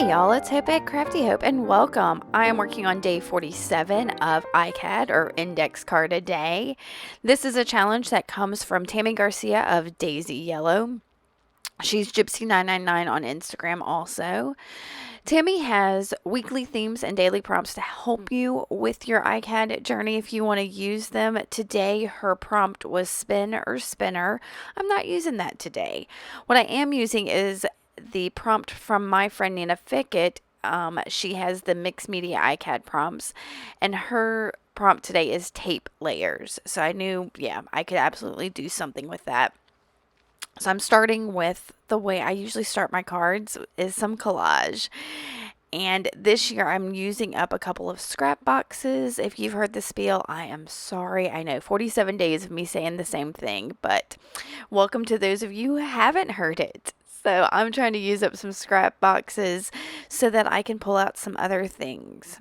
Hey y'all, it's Hope at Crafty Hope and welcome. I am working on day 47 of ICAD or Index Card a Day. This is a challenge that comes from Tammy Garcia of Daisy Yellow. She's Gypsy999 on Instagram also. Tammy has weekly themes and daily prompts to help you with your ICAD journey if you want to use them. Today, her prompt was spin or spinner. I'm not using that today. What I am using is the prompt from my friend Nina Fickett. She has the mixed media ICAD prompts, and her prompt today is tape layers. So I knew, I could absolutely do something with that. So I'm starting with the way I usually start my cards is some collage. And this year I'm using up a couple of scrap boxes. If you've heard the spiel, I am sorry. I know 47 days of me saying the same thing, but welcome to those of you who haven't heard it. So I'm trying to use up some scrap boxes so that I can pull out some other things.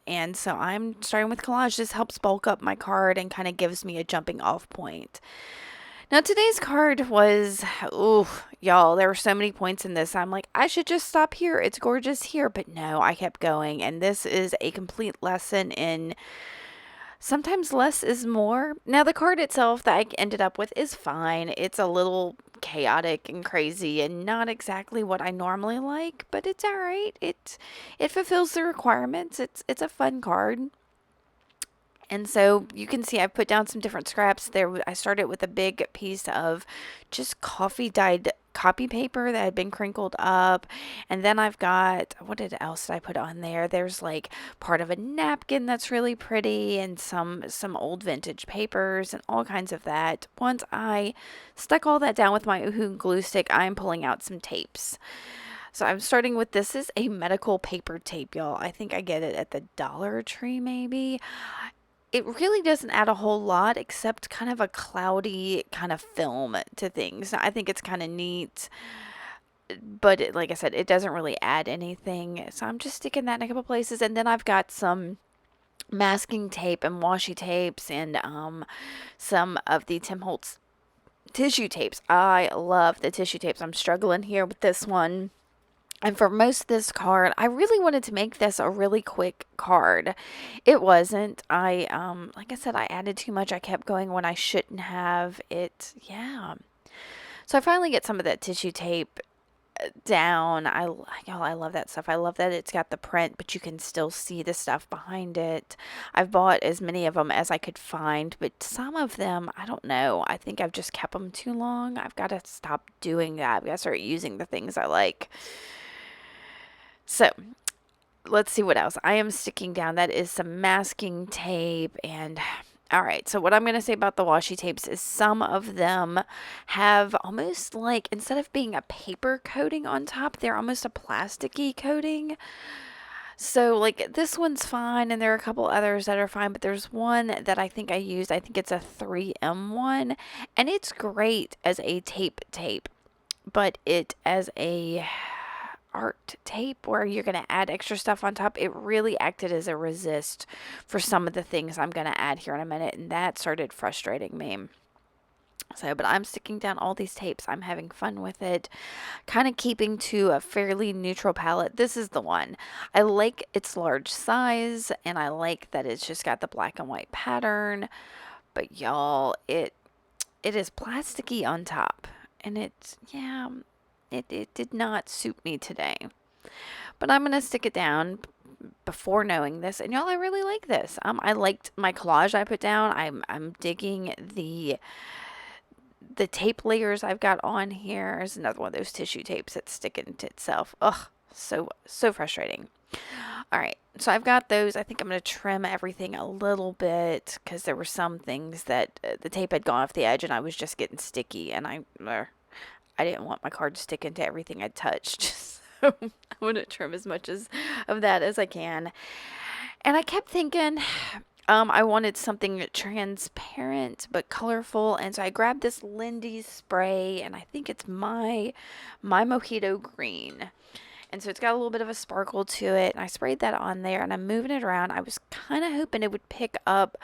And so I'm starting with collage. This helps bulk up my card and kind of gives me a jumping off point. Now, today's card was, y'all, there were so many points in this. I'm like, I should just stop here. It's gorgeous here. But no, I kept going. And this is a complete lesson in sometimes less is more. Now, the card itself that I ended up with is fine. It's a little chaotic and crazy and not exactly what I normally like, but it's all right. It fulfills the requirements. It's a fun card. And so you can see I put down some different scraps there. I started with a big piece of just coffee dyed copy paper that had been crinkled up. And then I've got, what else did I put on there? There's like part of a napkin that's really pretty and some old vintage papers and all kinds of that. Once I stuck all that down with my Uhu glue stick, I'm pulling out some tapes. So I'm starting with this is a medical paper tape, y'all. I think I get it at the Dollar Tree maybe. It really doesn't add a whole lot except kind of a cloudy kind of film to things. I think it's kind of neat, but like I said, it doesn't really add anything. So I'm just sticking that in a couple places. And then I've got some masking tape and washi tapes and some of the Tim Holtz tissue tapes. I love the tissue tapes. I'm struggling here with this one. And for most of this card, I really wanted to make this a really quick card. It wasn't. Like I said, I added too much. I kept going when I shouldn't have. So I finally get some of that tissue tape down. Y'all, I love that stuff. I love that it's got the print, but you can still see the stuff behind it. I've bought as many of them as I could find, but some of them, I don't know. I think I've just kept them too long. I've got to stop doing that. I've got to start using the things I like. So let's see what else. I am sticking down. That is some masking tape. And all right. So what I'm going to say about the washi tapes is some of them have almost like, instead of being a paper coating on top, they're almost a plasticky coating. So like this one's fine. And there are a couple others that are fine. But there's one that I think I used. I think it's a 3M one. And it's great as a tape. But it as a art tape where you're going to add extra stuff on top, it really acted as a resist for some of the things I'm going to add here in a minute, and that started frustrating me. So, but I'm sticking down all these tapes. I'm having fun with it, kind of keeping to a fairly neutral palette. This is the one. I like its large size, and I like that it's just got the black and white pattern, but y'all, it is plasticky on top, and it did not suit me today. But I'm going to stick it down before knowing this. And y'all, I really like this. I liked my collage I put down. I'm digging the tape layers I've got on here. There's another one of those tissue tapes that's sticking to itself. Ugh, so frustrating. All right, so I've got those. I think I'm going to trim everything a little bit because there were some things that the tape had gone off the edge and I was just getting sticky, and I didn't want my card sticking to everything I touched. So I want to trim as much of that as I can. And I kept thinking I wanted something transparent but colorful. And so I grabbed this Lindy's spray, and I think it's my Mojito Green. And so it's got a little bit of a sparkle to it. And I sprayed that on there, and I'm moving it around. I was kind of hoping it would pick up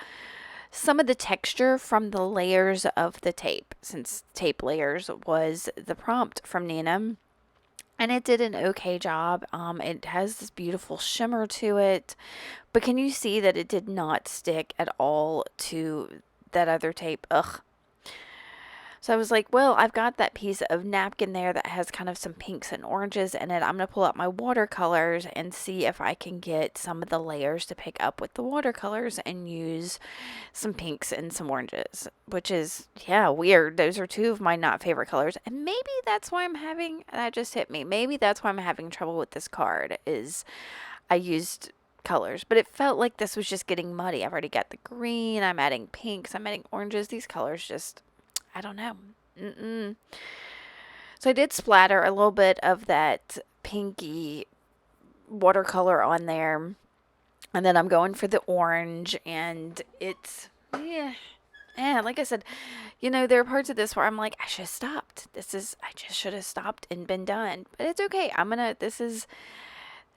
some of the texture from the layers of the tape, since tape layers was the prompt from Nina. and it did an okay job. It has this beautiful shimmer to it, but can you see that it did not stick at all to that other tape? Ugh. So I was like, well, I've got that piece of napkin there that has kind of some pinks and oranges in it. I'm going to pull out my watercolors and see if I can get some of the layers to pick up with the watercolors and use some pinks and some oranges, which is, yeah, weird. Those are two of my not favorite colors. And maybe that's why that just hit me. Maybe that's why I'm having trouble with this card is I used colors, but it felt like this was just getting muddy. I've already got the green, I'm adding pinks, I'm adding oranges. These colors just, I don't know. So I did splatter a little bit of that pinky watercolor on there. And then I'm going for the orange, and it's, yeah, like I said, there are parts of this where I'm like, I should have stopped. I just should have stopped and been done. But it's okay.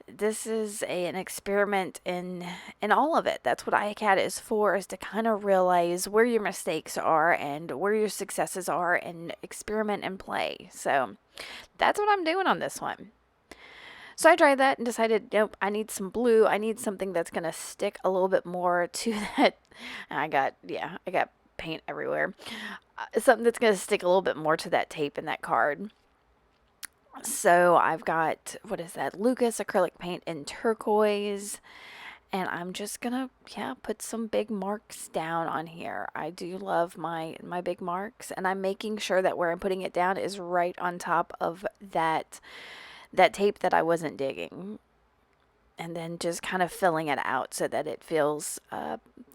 This is an experiment in all of it. That's what ICAD is for, is to kind of realize where your mistakes are and where your successes are and experiment and play. So that's what I'm doing on this one. So I tried that and decided, nope, I need some blue. I need something that's going to stick a little bit more to that. I got paint everywhere. Something that's going to stick a little bit more to that tape and that card. So I've got, what is that, Lucas acrylic paint in turquoise, and I'm just gonna, put some big marks down on here. I do love my big marks, and I'm making sure that where I'm putting it down is right on top of that tape that I wasn't digging, and then just kind of filling it out so that it feels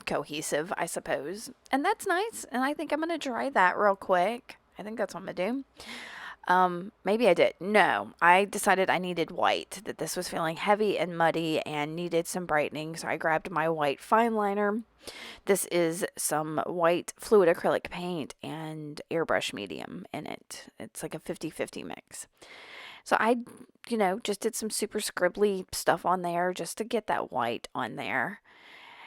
cohesive, I suppose. And that's nice, and I think I'm gonna dry that real quick. I think that's what I'm gonna do. Maybe I did. No, I decided I needed white, that this was feeling heavy and muddy and needed some brightening. So I grabbed my white fine liner. This is some white fluid acrylic paint and airbrush medium in it. It's like a 50-50 mix. So I, just did some super scribbly stuff on there just to get that white on there.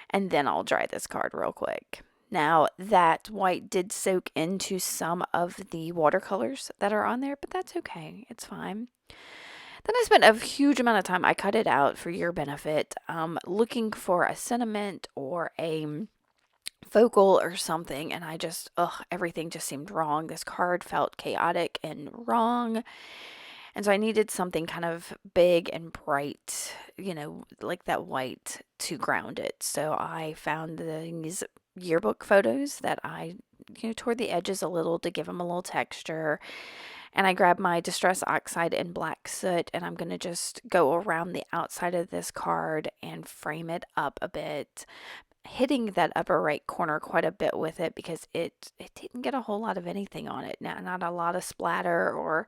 And then I'll dry this card real quick. Now, that white did soak into some of the watercolors that are on there, but that's okay. It's fine. Then I spent a huge amount of time, I cut it out for your benefit, looking for a sentiment or a focal or something, and everything just seemed wrong. This card felt chaotic and wrong. And so I needed something kind of big and bright, like that white to ground it. So I found these yearbook photos that I, toward the edges a little to give them a little texture. And I grabbed my Distress Oxide in black soot, and I'm going to just go around the outside of this card and frame it up a bit, hitting that upper right corner quite a bit with it because it didn't get a whole lot of anything on it. Not a lot of splatter or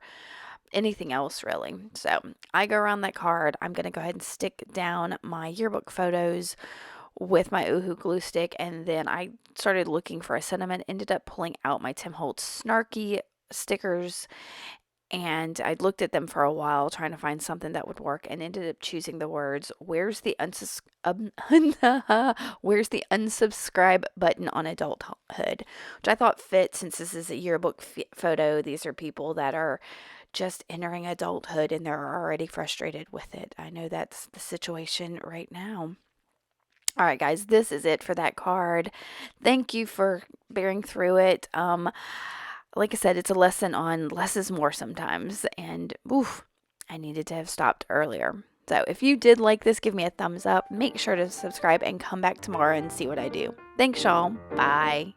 anything else really. So I go around that card. I'm going to go ahead and stick down my yearbook photos with my Oohoo glue stick, and then I started looking for a sentiment, ended up pulling out my Tim Holtz snarky stickers, and I looked at them for a while trying to find something that would work, and ended up choosing the words, where's the unsubscribe button on adulthood, which I thought fit since this is a yearbook photo. These are people that are just entering adulthood and they're already frustrated with it. I know that's the situation right now. All right, guys, this is it for that card. Thank you for bearing through it. Like I said, it's a lesson on less is more sometimes, and I needed to have stopped earlier. So if you did like this, give me a thumbs up. Make sure to subscribe and come back tomorrow and see what I do. Thanks, y'all. Bye.